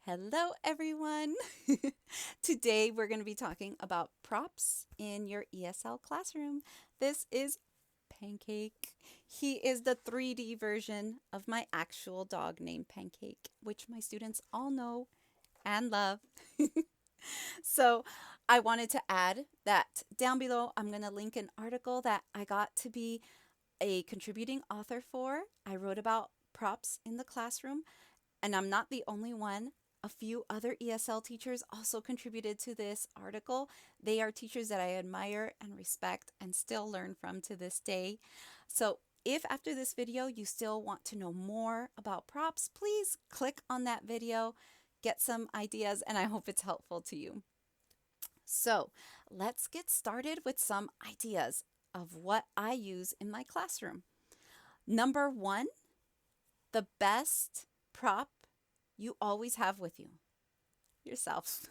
Hello, everyone. Today we're going to be talking about props in your ESL classroom. This is Pancake. He is the 3D version of my actual dog named Pancake, which my students all know and love. So I wanted to add that down below, I'm going to link an article that I got to be a contributing author for. I wrote about props in the classroom, and I'm not the only one. A few other ESL teachers also contributed to this article. They are teachers that I admire and respect and still learn from to this day. So if after this video you still want to know more about props, please click on that video, get some ideas, and I hope it's helpful to you. So let's get started with some ideas of what I use in my classroom. Number one, the best prop you always have with you, yourself.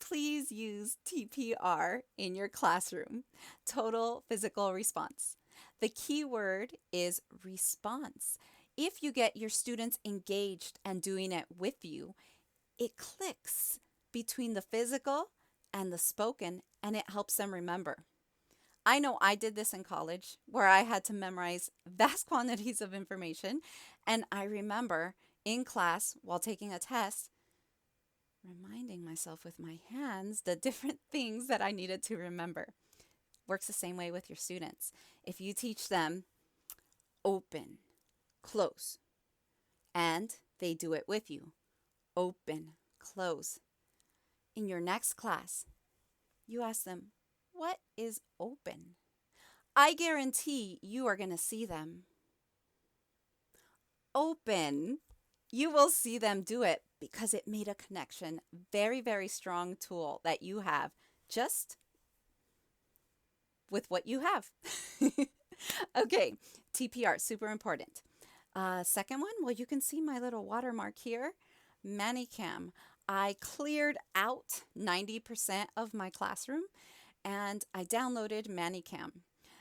Please use TPR in your classroom, total physical response. The key word is response. If you get your students engaged and doing it with you, it clicks between the physical and the spoken, and it helps them remember. I know I did this in college where I had to memorize vast quantities of information, and I remember in class while taking a test reminding myself with my hands the different things that I needed to remember. Works the same way with your students. If you teach them open, close, and they do it with you, open, close. In your next class, you ask them, what is open? I guarantee you are going to see them open. You will see them do it because it made a connection. Very, very strong tool that you have just with what you have. Okay, TPR, super important. Second one, well, you can see my little watermark here. Manicam. I cleared out 90% of my classroom and I downloaded Manicam.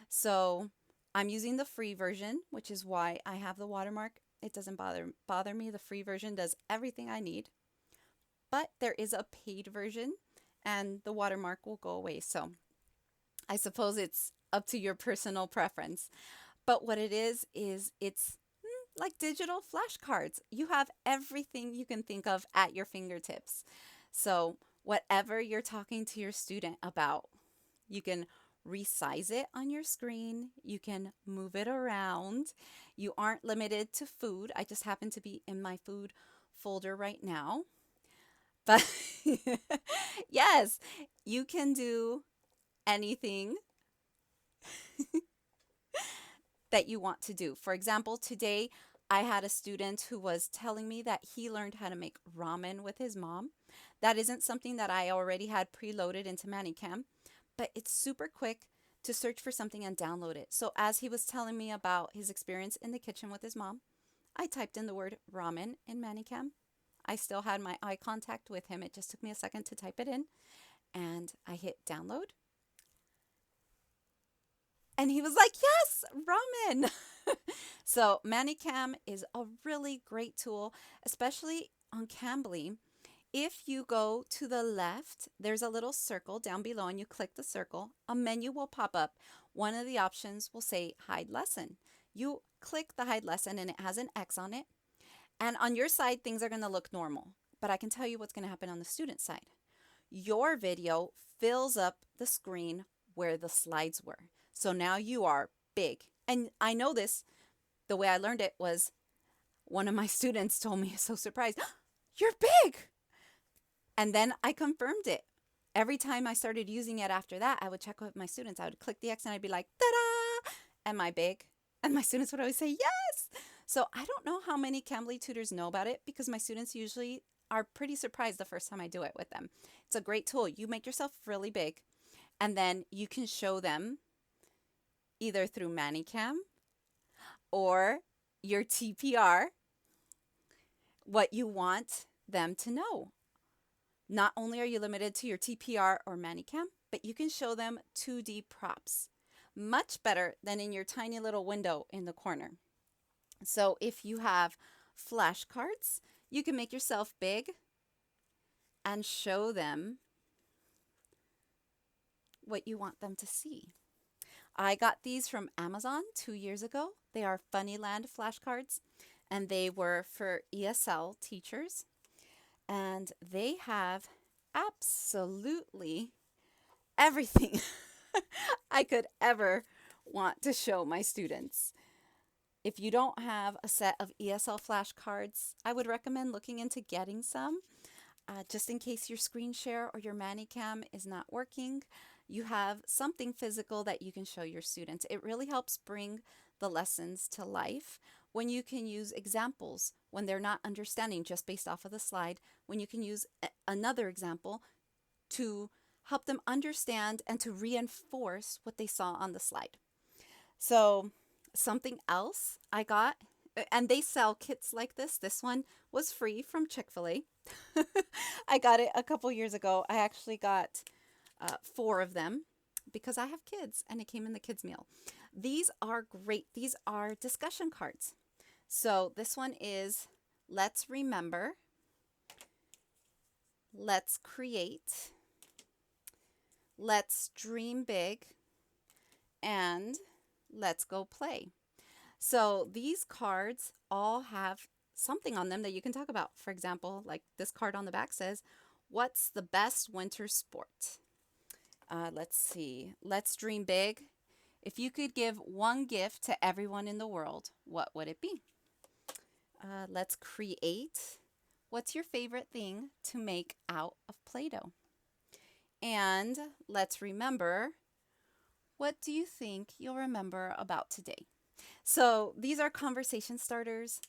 So I'm using the free version, which is why I have the watermark. It doesn't bother me. The free version does everything I need. But there is a paid version and the watermark will go away. So I suppose it's up to your personal preference. But what it is it's like digital flashcards. You have everything you can think of at your fingertips. So whatever you're talking to your student about, you can resize it on your screen. You can move it around. You aren't limited to food. I just happen to be in my food folder right now. But yes, you can do anything that you want to do. For example, today I had a student who was telling me that he learned how to make ramen with his mom. That isn't something that I already had preloaded into Manicam, but it's super quick to search for something and download it. So as he was telling me about his experience in the kitchen with his mom, I typed in the word ramen in Manicam. I still had my eye contact with him. It just took me a second to type it in, and I hit download. And he was like, yes, ramen. So Manicam is a really great tool, especially on Cambly. If you go to the left, there's a little circle down below and you click the circle, a menu will pop up. One of the options will say hide lesson. You click the hide lesson and it has an X on it. And on your side, things are going to look normal. But I can tell you what's going to happen on the student side. Your video fills up the screen where the slides were. So now you are big. And I know this, the way I learned it was one of my students told me, so surprised, you're big. And then I confirmed it. Every time I started using it after that, I would check with my students. I would click the X and I'd be like, ta-da! Am I big? And my students would always say, yes. So I don't know how many Cambly tutors know about it because my students usually are pretty surprised the first time I do it with them. It's a great tool. You make yourself really big and then you can show them either through Manicam or your TPR what you want them to know. Not only are you limited to your TPR or Manicam, but you can show them 2D props. Much better than in your tiny little window in the corner. So if you have flashcards, You can make yourself big and show them what you want them to see. I got these from Amazon 2 years ago. They are Funnyland flashcards, and they were for ESL teachers. And they have absolutely everything I could ever want to show my students. If you don't have a set of ESL flashcards, I would recommend looking into getting some. Just in case your screen share or your ManyCam is not working, you have something physical that you can show your students. It really helps bring the lessons to life when you can use examples when they're not understanding just based off of the slide, when you can use another example to help them understand and to reinforce what they saw on the slide. So something else I got, and they sell kits like this. This one was free from Chick-fil-A. I got it a couple years ago. I actually got 4 of them because I have kids and it came in the kids meal. These are great. These are discussion cards. So this one is let's remember, let's create, let's dream big, and let's go play. So these cards all have something on them that you can talk about. For example, like this card on the back says, what's the best winter sport? Let's see. Let's dream big. If you could give one gift to everyone in the world, what would it be? Let's create. What's your favorite thing to make out of Play-Doh? And let's remember. What do you think you'll remember about today? So these are conversation starters.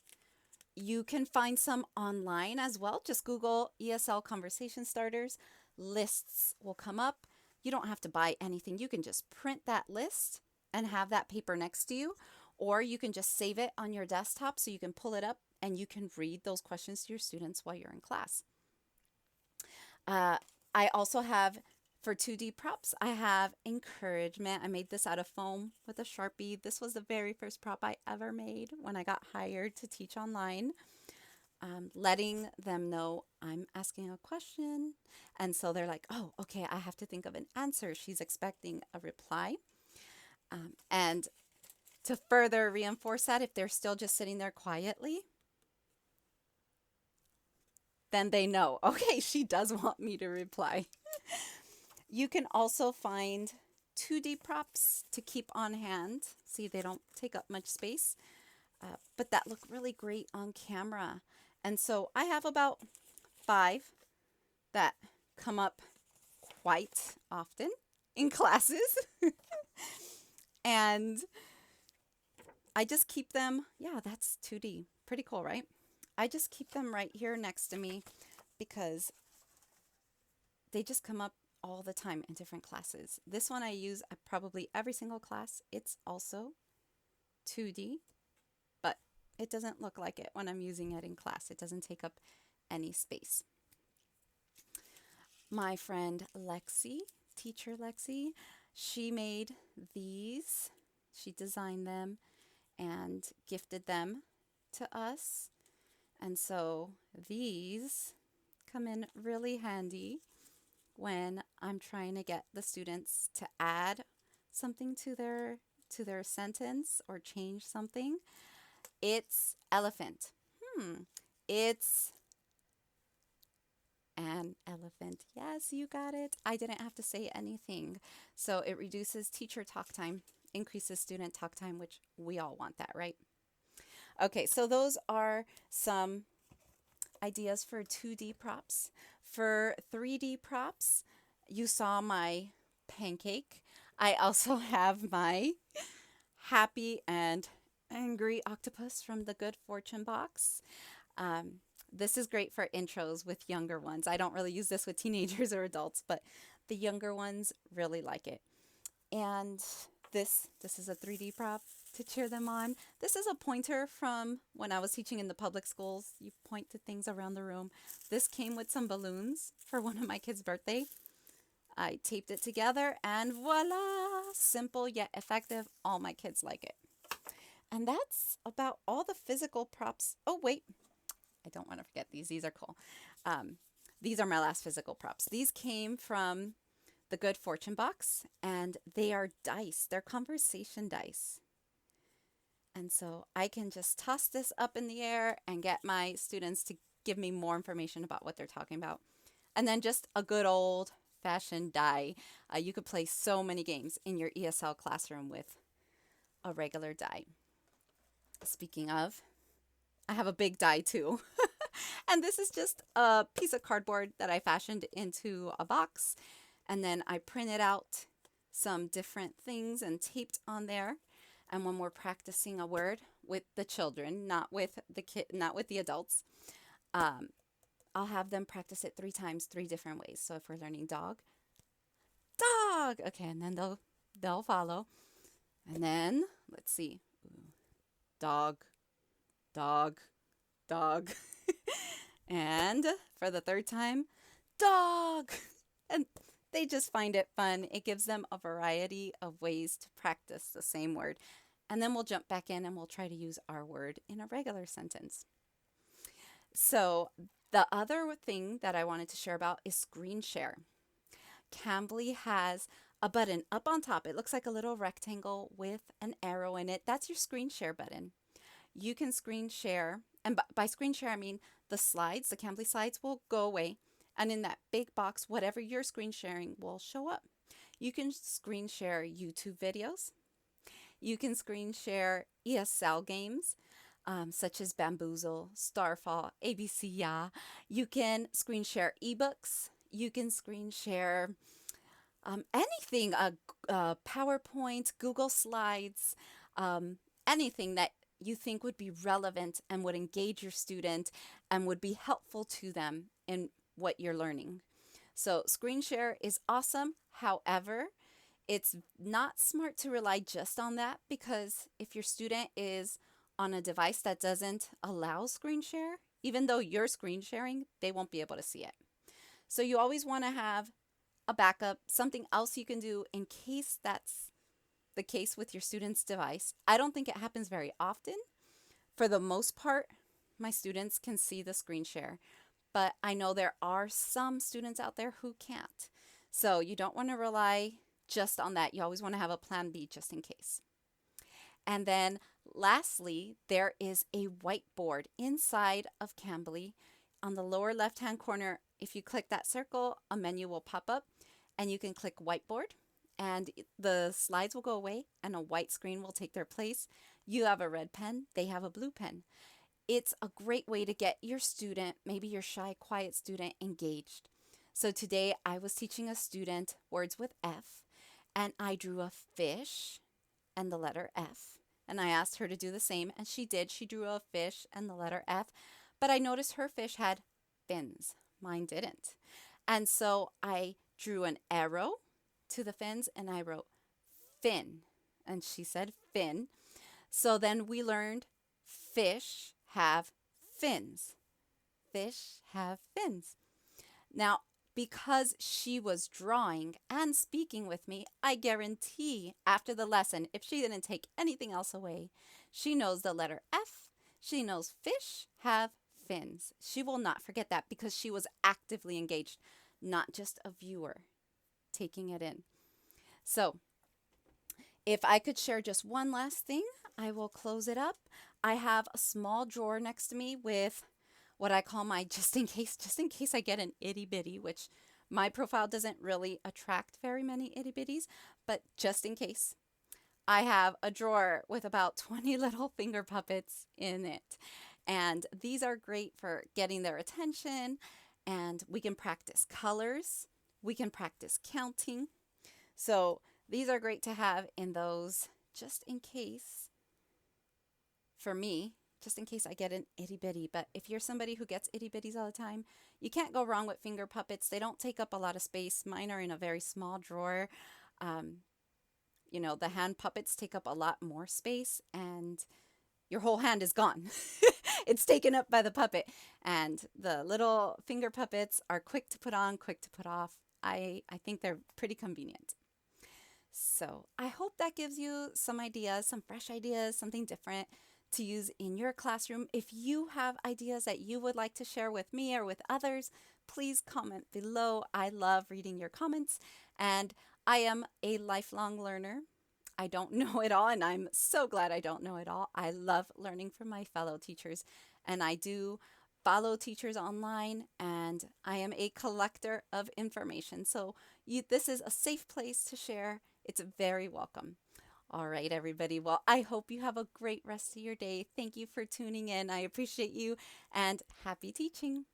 You can find some online as well. Just Google ESL conversation starters. Lists will come up. You don't have to buy anything. You can just print that list and have that paper next to you. Or you can just save it on your desktop so you can pull it up and you can read those questions to your students while you're in class. I also have, for 2D props, I have encouragement. I made this out of foam with a Sharpie. This was the very first prop I ever made when I got hired to teach online. Letting them know I'm asking a question. And so they're like, oh, okay, I have to think of an answer. She's expecting a reply. And to further reinforce that, if they're still just sitting there quietly, then they know, okay, she does want me to reply. You can also find 2D props to keep on hand. See, they don't take up much space, but that look really great on camera. And so I have about 5 that come up quite often in classes. And I just keep them, yeah, that's 2D. Pretty cool, right? I just keep them right here next to me because they just come up all the time in different classes. This one I use at probably every single class. It's also 2D, but it doesn't look like it when I'm using it in class. It doesn't take up any space. My friend Lexi, teacher Lexi, she made these. She designed them and gifted them to us. And so these come in really handy when I'm trying to get the students to add something to their sentence or change something. It's elephant. It's an elephant. Yes, you got it. I didn't have to say anything. So it reduces teacher talk time, increases student talk time, which we all want that, right? Okay, so those are some ideas for 2D props. For 3D props, you saw my pancake. I also have my happy and angry octopus from the Good Fortune box. This is great for intros with younger ones. I don't really use this with teenagers or adults, but the younger ones really like it. And this is a 3D prop to cheer them on. This is a pointer from when I was teaching in the public schools. You point to things around the room. This came with some balloons for one of my kids' birthday. I taped it together and voila! Simple yet effective. All my kids like it. And that's about all the physical props. Oh, wait. I don't want to forget these. These are cool. Um, these are my last physical props. These came from the Good Fortune box, and they are dice. They're conversation dice. And so I can just toss this up in the air and get my students to give me more information about what they're talking about. And then just a good old fashioned die. You could play so many games in your ESL classroom with a regular die. Speaking of, I have a big die too. And this is just a piece of cardboard that I fashioned into a box. And then I printed out some different things and taped on there. And when we're practicing a word with the children, not with the adults, um, I'll have them practice it 3 times, 3 different ways. So if we're learning dog, dog. Okay, and then they'll follow. And then let's see, dog, dog, dog. And for the 3rd time, dog. And they just find it fun. It gives them a variety of ways to practice the same word. And then we'll jump back in and we'll try to use our word in a regular sentence. So the other thing that I wanted to share about is screen share. Cambly has a button up on top. It looks like a little rectangle with an arrow in it. That's your screen share button. You can screen share, and by screen share I mean the Cambly slides will go away, and in that big box, whatever you're screen sharing will show up. You can screen share YouTube videos. You can screen share ESL games, such as Bamboozle, Starfall, ABC Ya. You can screen share ebooks. You can screen share anything, PowerPoint, Google Slides, anything that you think would be relevant and would engage your student and would be helpful to them in what you're learning. So screen share is awesome. However, it's not smart to rely just on that, because if your student is on a device that doesn't allow screen share, even though you're screen sharing, they won't be able to see it. So you always want to have a backup, something else you can do in case that's the case with your student's device. I don't think it happens very often. For the most part, my students can see the screen share, but I know there are some students out there who can't. So you don't want to rely just on that. You always want to have a plan B just in case. And then lastly, there is a whiteboard inside of Cambly. On the lower left-hand corner, if you click that circle, a menu will pop up and you can click whiteboard and the slides will go away and a white screen will take their place. You have a red pen, they have a blue pen. It's a great way to get your student, maybe your shy, quiet student, engaged. So today I was teaching a student words with F, and I drew a fish and the letter F. And I asked her to do the same, and she did. She drew a fish and the letter F, but I noticed her fish had fins. Mine didn't. And so I drew an arrow to the fins and I wrote fin. And she said fin. So then we learned fish have fins. Fish have fins. Now, because she was drawing and speaking with me, I guarantee after the lesson, if she didn't take anything else away, she knows the letter F. She knows fish have fins. She will not forget that because she was actively engaged, not just a viewer taking it in. So if I could share just one last thing, I will close it up. I have a small drawer next to me with what I call my just in case I get an itty bitty, which my profile doesn't really attract very many itty bitties, but just in case. I have a drawer with about 20 little finger puppets in it. And these are great for getting their attention, and we can practice colors. We can practice counting. So these are great to have in those just in case, for me, just in case I get an itty bitty. But if you're somebody who gets itty bitties all the time, you can't go wrong with finger puppets. They don't take up a lot of space. Mine are in a very small drawer. You know, the hand puppets take up a lot more space and your whole hand is gone. It's taken up by the puppet. And the little finger puppets are quick to put on, quick to put off. I think they're pretty convenient. So I hope that gives you some ideas, some fresh ideas, something different to use in your classroom. If you have ideas that you would like to share with me or with others, please comment below. I love reading your comments, and I am a lifelong learner. I don't know it all, and I'm so glad I don't know it all. I love learning from my fellow teachers, and I do follow teachers online, and I am a collector of information. So this is a safe place to share. It's very welcome. All right, everybody. Well, I hope you have a great rest of your day. Thank you for tuning in. I appreciate you, and happy teaching.